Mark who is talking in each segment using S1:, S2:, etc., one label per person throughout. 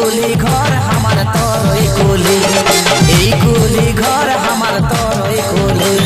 S1: कुली घर हमार तोरई कुली, ई कुली घर हमार तोरई कुली।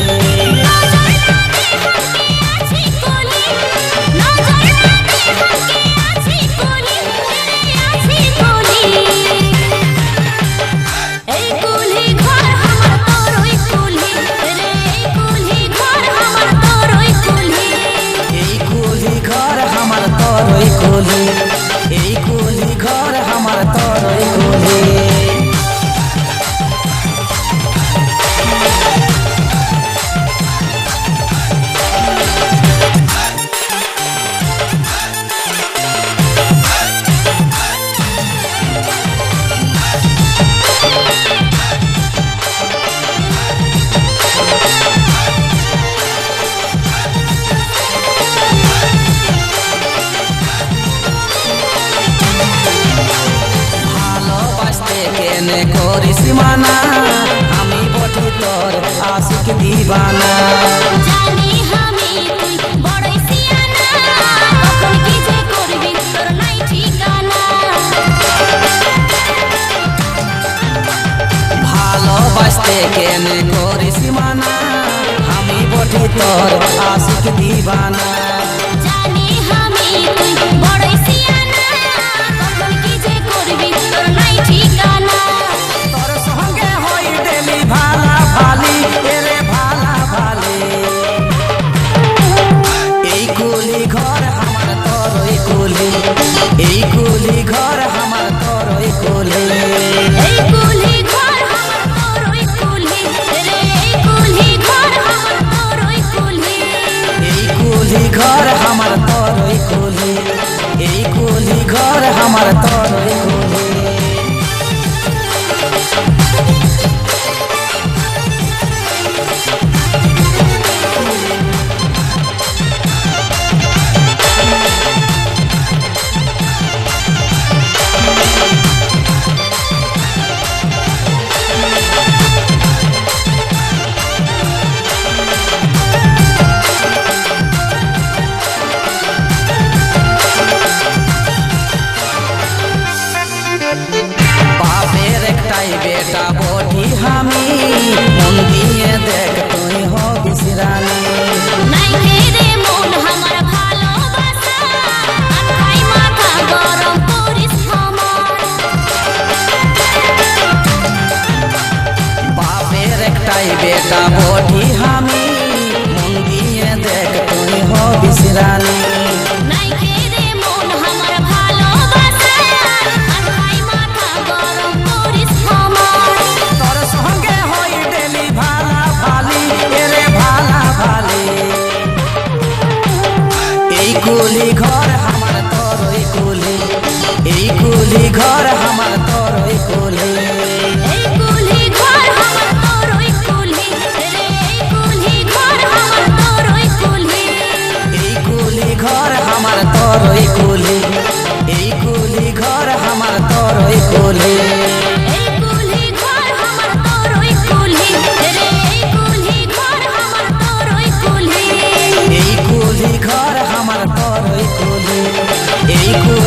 S1: करिश्माना आमी बटी तोर आशिक दीवाना।
S2: जानी हामी তুই বড়ই সিয়ানা, কখন কি যে করবি তোর নাই ঠিকানা।
S1: ভালোবাসতে কেনে করিশ্মানা আমি বটি তোর আশিক দীवाना।
S2: জানি हामी তুই বড়ই সিয়ানা, কখন কি যে করবি তোর নাই ঠিকানা।
S1: এই কুলি ঘর আমার তরই কুলি,
S2: এই কুলি ঘর আমার তরই কুলি রে, এই কুলি ঘর আমার তরই কুলি।
S1: এই কুলি ঘর আমার তরই কুলি, এই কুলি ঘর আমার তরই কুলি। बेटा बोटी हामी मन दिए देख तुई हो बिसरानी।
S2: নাই রে মন আমার ভালোবাসা, আঠাই মাথা গরম করিস আমার।
S1: बापेर एकटाई बेटा बोटी हामी मन दिए देख तुई हो बिसरानी।
S2: নাই রে মন আমার ভালোবাসা, আঠাই মাথা গরম করিস আমার।
S1: तोर संगे होई डेली भाला भाली एरे भाला भाली। এই কুলি ঘর আমার তরই কুলি, এই কুলি ঘর আমার তরই কুলি।
S2: এই কুলি ঘর আমার তরই কুলি রে, এই কুলি ঘর আমার তরই কুলি।
S1: এই কুলি ঘর আমার তরই কুলি, এই কুলি ঘর আমার তরই কুলি।
S2: এই কুলি ঘর আমার তরই কুলি রে, এই কুলি ঘর আমার তরই কুলি।
S1: এই কুলি ঘর আমার তরই কুলি, এই কুলি